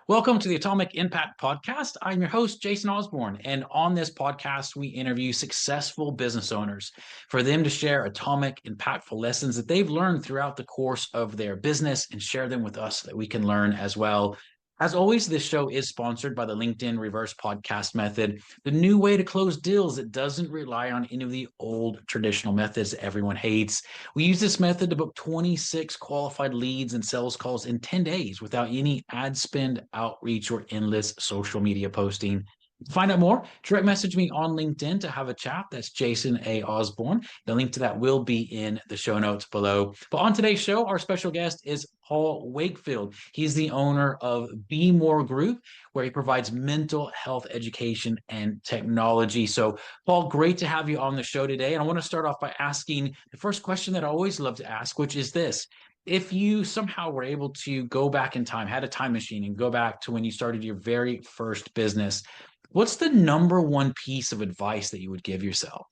Welcome to the Atomic Impact Podcast. I'm your host, Jason Osborn, and on this podcast, we interview successful business owners for them to share atomic, impactful lessons that they've learned throughout the course of their business and share them with us so that we can learn as well. As always, this show is sponsored by the LinkedIn Reverse Podcast Method, the new way to close deals that doesn't rely on any of the old traditional methods that everyone hates. We use this method to book 26 qualified leads and sales calls in 10 days without any ad spend, outreach, or endless social media posting. Find out more, direct message me on LinkedIn to have a chat. That's Jason A. Osborn. The link to that will be in the show notes below. But on today's show, our special guest is Paul Wakefield. He's the owner of BeMore Group, where he provides mental health education and technology. So, Paul, great to have you on the show today. And I want to start off by asking the first question that I always love to ask, which is this. If you somehow were able to go back in time, had a time machine and go back to when you started your very first business, what's the number one piece of advice that you would give yourself?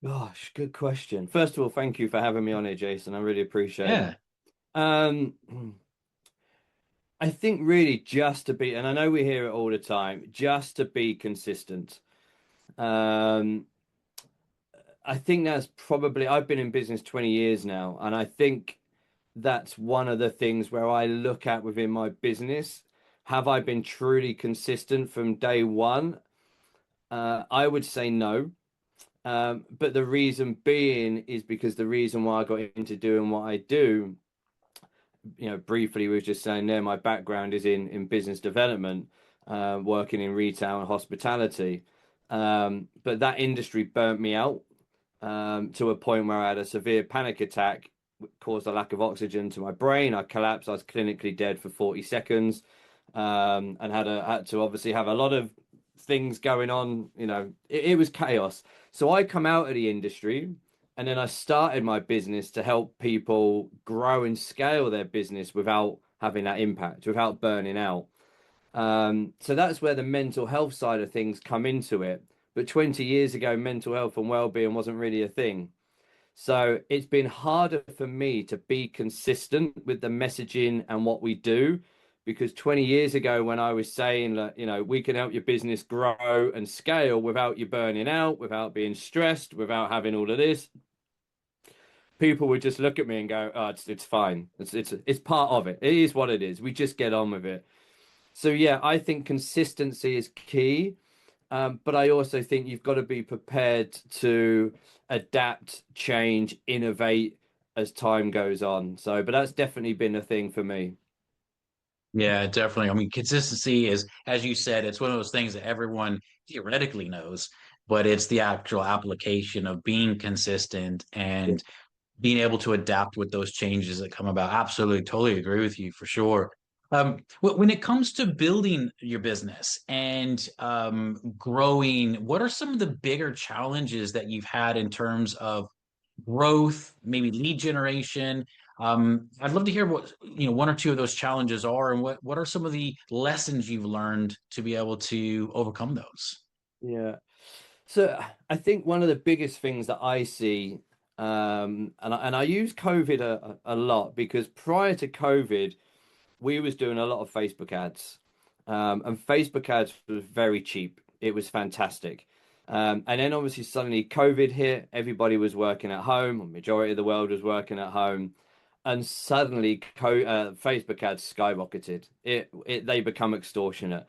Gosh, good question. First of all, thank you for having me on here, Jason. I really appreciate Yeah. it. Um, I think really just to be, and I know we hear it all the time, just to be consistent. Um, I think that's probably, I've been in business 20 years now, and I think that's one of the things where I look at within my business. Have I been truly consistent from day one? I would say no. But the reason being is because the reason why I got into doing what I do, briefly, we were just saying there, my background is in business development, working in retail and hospitality. But that industry burnt me out to a point where I had a severe panic attack, caused a lack of oxygen to my brain. I collapsed. I was clinically dead for 40 seconds, and had to obviously have a lot of things going on. It was chaos. So I come out of the industry and then I started my business to help people grow and scale their business without having that impact, without burning out. So that's where the mental health side of things come into it. But 20 years ago, mental health and well-being wasn't really a thing. So it's been harder for me to be consistent with the messaging and what we do, because 20 years ago, when I was saying that, we can help your business grow and scale without you burning out, without being stressed, without having all of this, people would just look at me and go, "Oh, it's fine. It's part of it. It is what it is. We just get on with it." So yeah, I think consistency is key. But I also think you've got to be prepared to adapt, change, innovate as time goes on. So, but that's definitely been a thing for me. Yeah, definitely. I mean, consistency is, as you said, it's one of those things that everyone theoretically knows, but it's the actual application of being consistent Yeah. and being able to adapt with those changes that come about. Absolutely, totally agree with you for sure. When it comes to building your business and growing, what are some of the bigger challenges that you've had in terms of growth, maybe lead generation? I'd love to hear what one or two of those challenges are, and what are some of the lessons you've learned to be able to overcome those. Yeah. So I think one of the biggest things that I see, and I use COVID a lot, because prior to COVID, we was doing a lot of Facebook ads, and Facebook ads was very cheap. It was fantastic. And then obviously suddenly COVID hit. Everybody was working at home. A majority of the world was working at home, and suddenly Facebook ads skyrocketed. They become extortionate,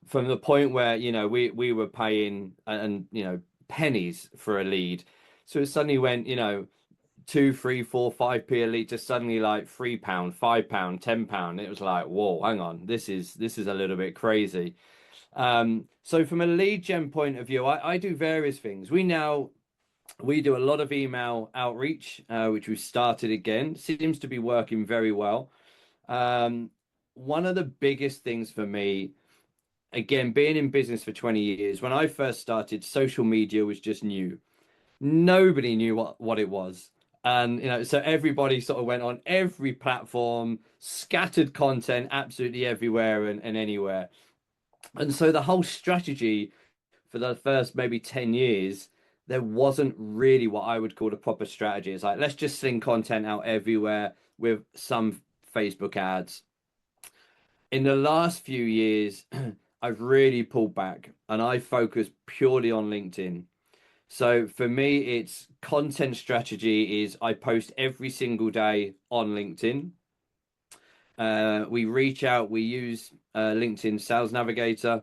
from the point where we were paying and pennies for a lead. So it suddenly went, two, three, four, 5p a lead to suddenly like £3, £5, £10. It was like, whoa, hang on, this is a little bit crazy. So from a lead gen point of view, I do various things. We do a lot of email outreach, which we started again. Seems to be working very well. Um, One of the biggest things for me, again, being in business for 20 years, when I first started, social media was just new. Nobody knew what it was. And so everybody sort of went on every platform, scattered content absolutely everywhere and anywhere. And so the whole strategy for the first maybe 10 years, there wasn't really what I would call a proper strategy. It's like, let's just sling content out everywhere with some Facebook ads. In the last few years, I've really pulled back and I focus purely on LinkedIn. So for me, it's content strategy is I post every single day on LinkedIn. We reach out, we use LinkedIn Sales Navigator.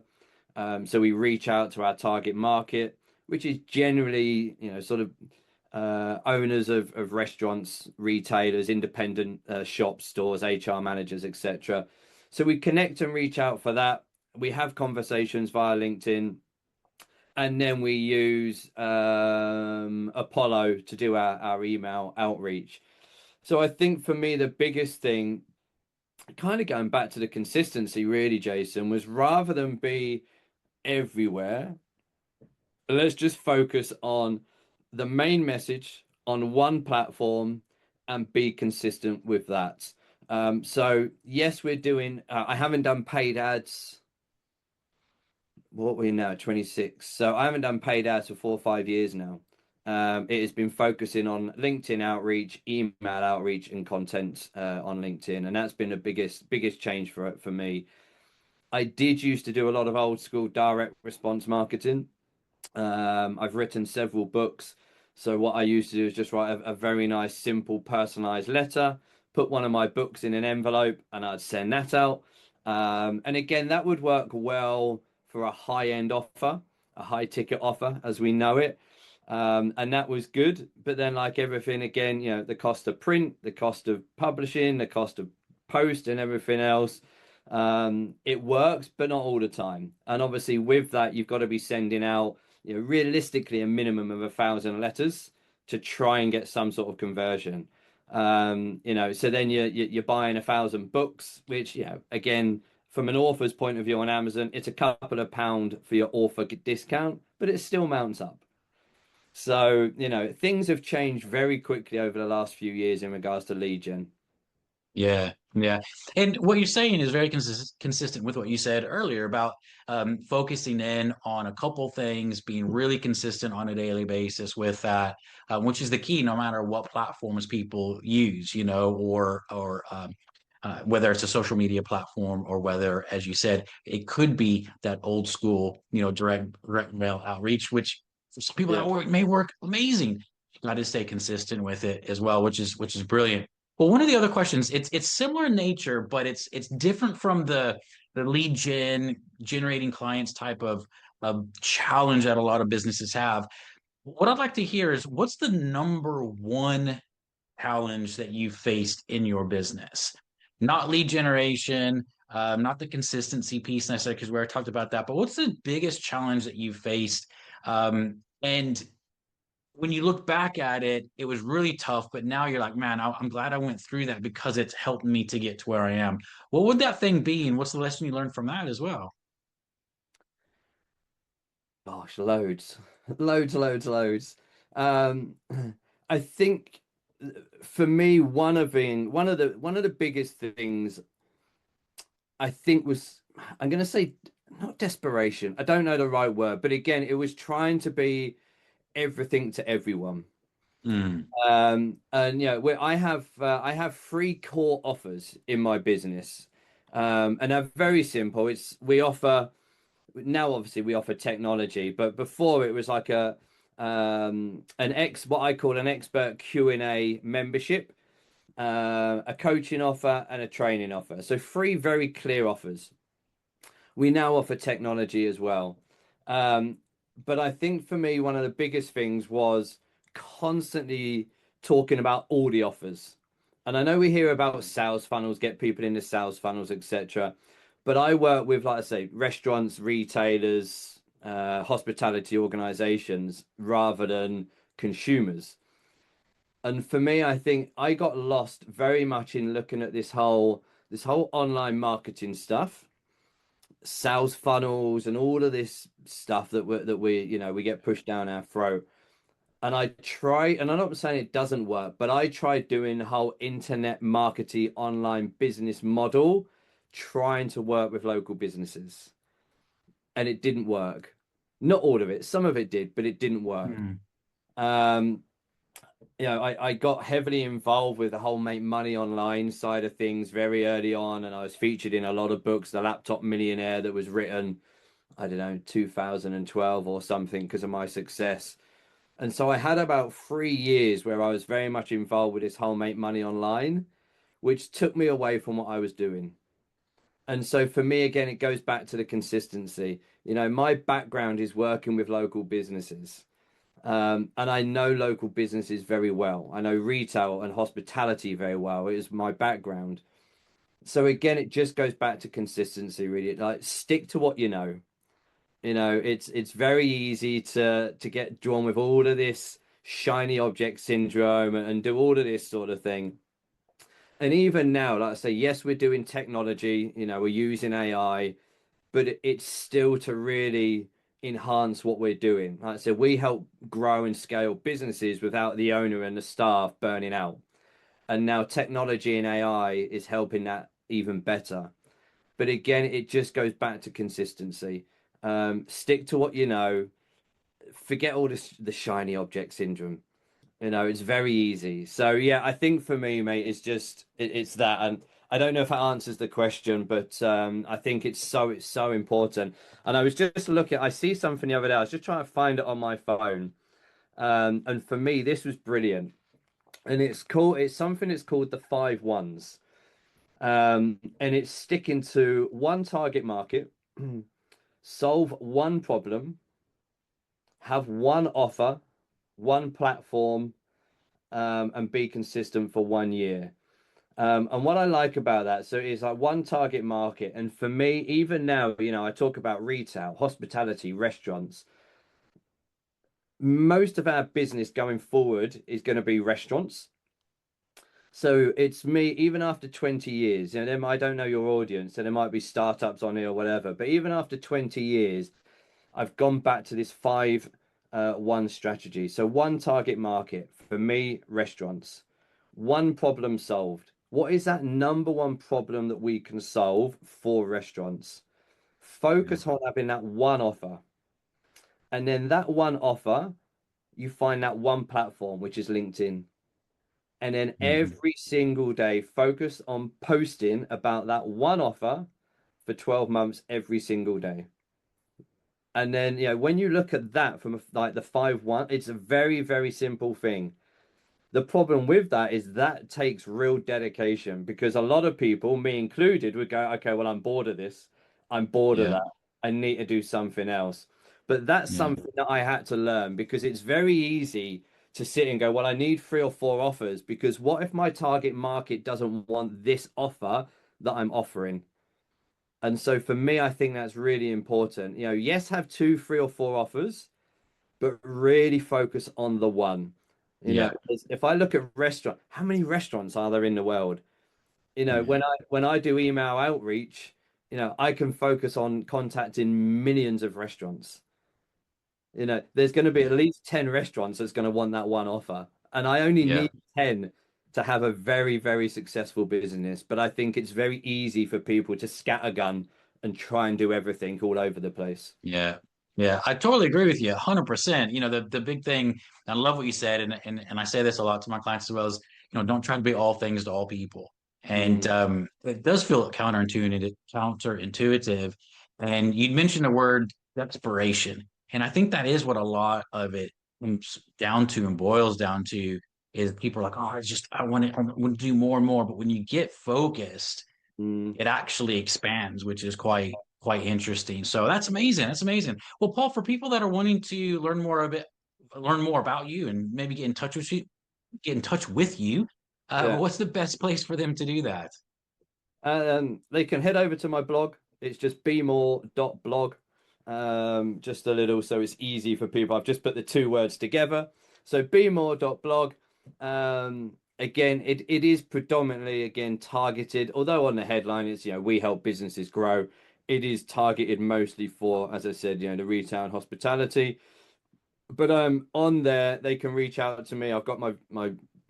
So we reach out to our target market, which is generally, sort of owners of restaurants, retailers, independent shops, stores, HR managers, etc. So we connect and reach out for that. We have conversations via LinkedIn, and then we use Apollo to do our email outreach. So I think for me, the biggest thing, kind of going back to the consistency, really, Jason, was rather than be everywhere, let's just focus on the main message on one platform and be consistent with that. So yes, we're doing, I haven't done paid ads. What are we now? 26. So I haven't done paid ads for 4 or 5 years now. It has been focusing on LinkedIn outreach, email outreach, and content on LinkedIn, and that's been the biggest change for me. I did used to do a lot of old school direct response marketing. I've written several books. So what I used to do is just write a very nice, simple, personalized letter, put one of my books in an envelope, and I'd send that out. And again, that would work well for a high-end offer, a high-ticket offer, as we know it. And that was good. But then, like everything, again, the cost of print, the cost of publishing, the cost of post, and everything else. It works, but not all the time. And obviously, with that, you've got to be sending out realistically a minimum of 1,000 letters to try and get some sort of conversion. So then you're buying 1,000 books, which, again, from an author's point of view on Amazon, it's a couple of pound for your author discount, but it still mounts up. So, things have changed very quickly over the last few years in regards to lead gen. Yeah, yeah. And what you're saying is very consistent with what you said earlier about focusing in on a couple things, being really consistent on a daily basis with that, which is the key no matter what platforms people use, or whether it's a social media platform or whether, as you said, it could be that old school, direct mail outreach, which for some people Yeah. that may work amazing. You got to stay consistent with it as well, which is brilliant. Well, one of the other questions, it's similar in nature, but it's different from the lead generating clients type of challenge that a lot of businesses have. What I'd like to hear is what's the number one challenge that you faced in your business? Not lead generation, not the consistency piece necessarily, because we already talked about that, but what's the biggest challenge that you faced? And when you look back at it, it was really tough, but now you're like, man, I'm glad I went through that because it's helped me to get to where I am. What would that thing be, and what's the lesson you learned from that as well? Gosh, loads, loads. Um, I think for me, one of the biggest things I think was, I'm going to say, not desperation. I don't know the right word, but again, it was trying to be everything to everyone. Mm, And where I have three core offers in my business, and they're very simple. It's we offer now obviously we offer technology, but before it was like what I call an expert Q&A membership, a coaching offer, and a training offer. So three very clear offers. We now offer technology as well. Um, but I think for me, one of the biggest things was constantly talking about all the offers. And I know we hear about sales funnels, get people into sales funnels, etc. But I work with, like I say, restaurants, retailers, hospitality organizations rather than consumers. And for me, I think I got lost very much in looking at this whole online marketing stuff, sales funnels, and all of this stuff that we get pushed down our throat. And I try, and I'm not saying it doesn't work, but I tried doing the whole internet marketing online business model, trying to work with local businesses, and it didn't work. Not all of it, some of it did, but it didn't work. mm, Um, I got heavily involved with the whole make money online side of things very early on, and I was featured in a lot of books. The Laptop Millionaire that was written, I don't know, 2012 or something because of my success. And so I had about 3 years where I was very much involved with this whole make money online, which took me away from what I was doing. And so for me, again, it goes back to the consistency. My background is working with local businesses. And I know local businesses very well. I know retail and hospitality very well. It is my background. So again, it just goes back to consistency, really. Like stick to what you know. It's very easy to get drawn with all of this shiny object syndrome and do all of this sort of thing. And even now, like I say, yes, we're doing technology, we're using AI, but it's still to really enhance what we're doing. Like I said, we help grow and scale businesses without the owner and the staff burning out. And now technology and AI is helping that even better. But again, it just goes back to consistency. Stick to what you know. Forget all this the shiny object syndrome. It's very easy. So yeah, I think for me, mate, it's that. And I don't know if that answers the question, but I think it's so important. And I was just looking, I see something the other day. I was just trying to find it on my phone. And for me, this was brilliant. And it's something that's called the five ones. And it's sticking to one target market, solve one problem, have one offer, one platform, and be consistent for 1 year. And what I like about that, so it's like one target market. And for me, even now, I talk about retail, hospitality, restaurants. Most of our business going forward is going to be restaurants. So it's me, even after 20 years, I don't know your audience, and there might be startups on here or whatever, but even after 20 years, I've gone back to this one strategy. So one target market for me, restaurants. One problem solved. What is that number one problem that we can solve for restaurants? Yeah. Focus on having that one offer. And then that one offer, you find that one platform, which is LinkedIn. And then Mhm. every single day, focus on posting about that one offer for 12 months every single day. And then, when you look at that from like the 5-1, it's a very, very simple thing. The problem with that is that takes real dedication because a lot of people, me included, would go, okay, well, I'm bored of this. I'm bored of Yeah. that. I need to do something else. But that's Yeah. something that I had to learn because it's very easy to sit and go, well, I need 3 or 4 offers because what if my target market doesn't want this offer that I'm offering? And so for me, I think that's really important. Yes, have 2, 3, or 4 offers, but really focus on the one. Yeah. If I look at restaurant, how many restaurants are there in the world? Yeah. When I do email outreach, I can focus on contacting millions of restaurants. There's going to be at Yeah. least 10 restaurants that's going to want that one offer. And I only Yeah. need 10 to have a very, very successful business. But I think it's very easy for people to scattergun and try and do everything all over the place. Yeah. Yeah. I totally agree with you 100%. The big thing, I love what you said, and I say this a lot to my clients as well, is, don't try to be all things to all people. And Mm, it does feel counterintuitive. And you mentioned the word desperation. And I think that is what a lot of it comes down to and boils down to is people are like, oh, I want to do more and more. But when you get focused, mm. it actually expands, which is quite interesting. So that's amazing. That's amazing. Well, Paul, for people that are wanting to learn more about you, and maybe get in touch with you, Yeah. what's the best place for them to do that? They can head over to my blog. It's just bemore.blog. Just a little so it's easy for people. I've just put the 2 words together. So bemore.blog. Again, it is predominantly again targeted, although on the headline it's we help businesses grow. It is targeted mostly for, as I said, the retail and hospitality. But on there they can reach out to me. I've got my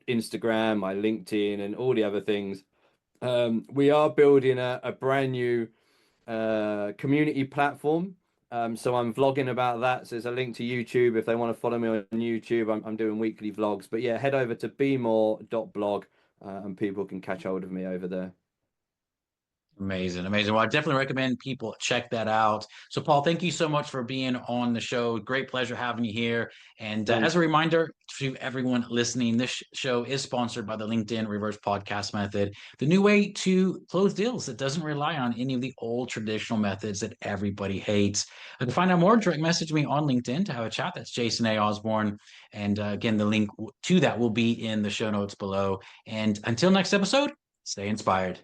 Instagram, my LinkedIn, and all the other things. We are building a brand new community platform So I'm vlogging about that. So there's a link to YouTube if they want to follow me on YouTube. I'm doing weekly vlogs. But yeah, head over to bemore.blog and people can catch hold of me over there. Amazing, amazing. Well, I definitely recommend people check that out. So, Paul, thank you so much for being on the show. Great pleasure having you here. And as a Thanks. reminder to everyone listening, this show is sponsored by the LinkedIn Reverse Podcast Method, the new way to close deals that doesn't rely on any of the old traditional methods that everybody hates. To find out more, direct message me on LinkedIn to have a chat. That's Jason A. Osborn. And again, the link to that will be in the show notes below. And until next episode, stay inspired.